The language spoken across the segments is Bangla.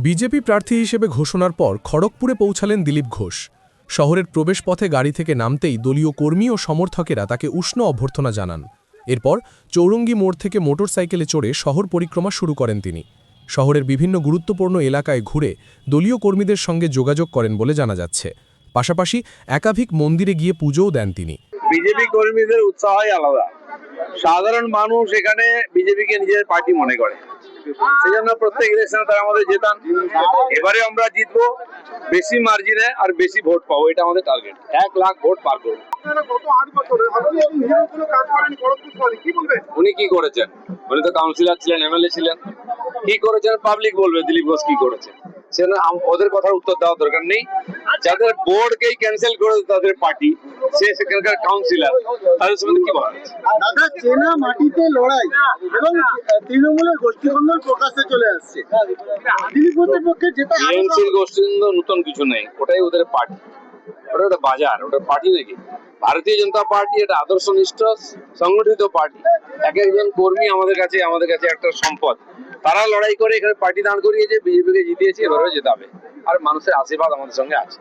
বিজেপি প্রার্থী হিসেবে ঘোষণার পর খড়গপুরে পৌঁছালেন দিলীপ ঘোষ। শহরের প্রবেশপথে গাড়ি থেকে নামতেই দলীয় কর্মী ও সমর্থকেরা তাকে উষ্ণ অভ্যর্থনা জানান। এরপর চৌরঙ্গি মোড় থেকে মোটরসাইকেলে চড়ে শহর পরিক্রমা শুরু করেন তিনি। শহরের বিভিন্ন গুরুত্বপূর্ণ এলাকায় ঘুরে দলীয় কর্মীদের সঙ্গে যোগাযোগ করেন বলে জানা যাচ্ছে। পাশাপাশি একাধিক মন্দিরে গিয়ে পুজোও দেন তিনি। বিজেপি কর্মীদের উৎসাহই আলাদা। সাধারণ মানুষ এখানে বিজেপিকে নিজের পার্টি মনে করে, সেই জন্য প্রত্যেক ইলেকশনে তারা আমাদের জেতান। এবারে আমরা জিতবো বেশি মার্জিনে আর বেশি ভোট পাবো, এটা আমাদের টার্গেট। 1 লাখ ভোট পার করবো। উনি কি করেছেন? উনি তো কাউন্সিলর ছিলেন, এমএলএ ছিলেন। কি করেছেন পাবলিক বলবে দিলীপ ঘোষ কি করেছে। সেজন্য ওদের কথার উত্তর দেওয়ার দরকার নেই। যাদের বোর্ডকেই ক্যান্সেল করে তাদের পার্টি, সে সেখানকার কাউন্সিলর, তাদের সম্বন্ধে কি বলা হচ্ছে? দাদা, চেনা মাটিতে লড়াই এবং তৃণমূলের গোষ্ঠীদ্বন্দ্ব প্রকাশ্যে চলে আসছে। দিলীপ ঘোষের পক্ষে যেটা টিএমসির গোষ্ঠীদ্বন্দ্ব নতুন কিছু নেই, ওটাই ওদের পার্টি। ওটা একটা বাজার, ওটা পার্টি নাকি? ভারতীয় জনতা পার্টি এটা আদর্শনিষ্ঠ সংগঠিত পার্টি। এক একজন কর্মী আমাদের কাছে একটা সম্পদ। তারা লড়াই করে এখানে পার্টি দাঁড় করিয়েছে, বিজেপিকে জিতিয়েছে, এবারেও জেতাবে। আর মানুষের আশীর্বাদ আমাদের সঙ্গে আছে।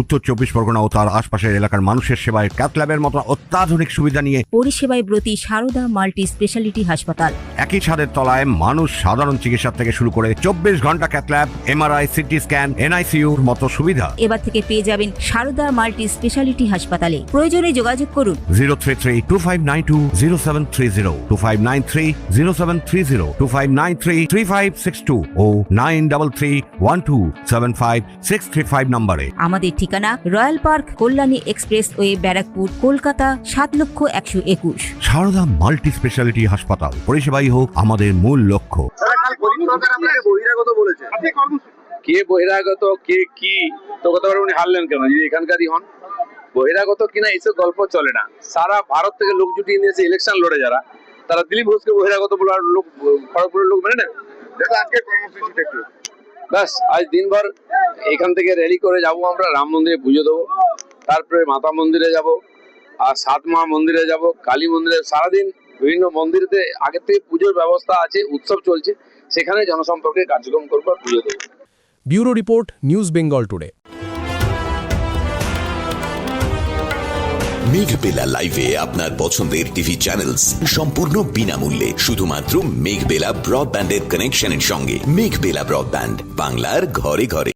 উত্তর 24 পরগনা ও তার আশপাশের এলাকার মানুষের সেবায় ক্যাথ ল্যাবের মতো অত্যাধুনিক সুবিধা নিয়ে পরিষেবায় ব্রতী সারদা মাল্টি স্পেশালিটি হাসপাতাল। একই ছাদের তলায় মানুষ সাধারণ চিকিৎসা থেকে শুরু করে 24 ঘন্টা cath lab, MRI, CT scan, এনআইসিইউর মতো সুবিধা এবার থেকে পেয়ে যাবেন সারদা মাল্টি স্পেশালিটি হাসপাতালে। প্রয়োজনে যোগাযোগ করুন 033-2592-0730, 2593-0730, 2593-3562 ও 9331275635 নম্বরে। আমাদের ঠিকানা royal park, Kalyani expressway, Barrackpore, Kolkata ৭,১২১। সারদা মাল্টি স্পেশালিটি হাসপাতাল, পরিষেবাই হোক আমাদের মূল লক্ষ্য। বহিরাগত বলেছে, কে বহিরাগত কে কি তো কথা বলে উনি হারলেন কেন? যদি এখানকারই হন। বহিরাগত কিনা এইসব গল্প চলে না। সারা ভারত থেকে লোক জুটিয়ে নিয়েছে ইলেকশন লড়ে যারা, তারা দিলীপ ঘোষকে বহিরাগত বলার লোক, খড়গপুরের লোক মেনে নেবে? আজকে কর্মসূচিটা একটু ব্যাস, আজ দিনভর এখান থেকে র্যালি করে যাব আমরা, রাম মন্দিরে পুজো দেবো, তারপরে মাতা মন্দিরে যাব, আর 7 মা মন্দিরে যাব, কালী মন্দিরে। সারাদিন বিভিন্ন মন্দিরেতে আগের থেকে পুজোর ব্যবস্থা আছে, উৎসব চলছে, সেখানে জনসম্পর্কের কার্যক্রম করবো, পুজো দেবো। Bureau report, news Bengal today. Meghbela লাইভে আপনার পছন্দের টিভি চ্যানেলস সম্পূর্ণ বিনামূল্যে, শুধুমাত্র মেঘবেলা ব্রডব্যান্ডের কানেকশনের সঙ্গে। মেঘবেলা ব্রডব্যান্ড, বাংলার ঘরে ঘরে।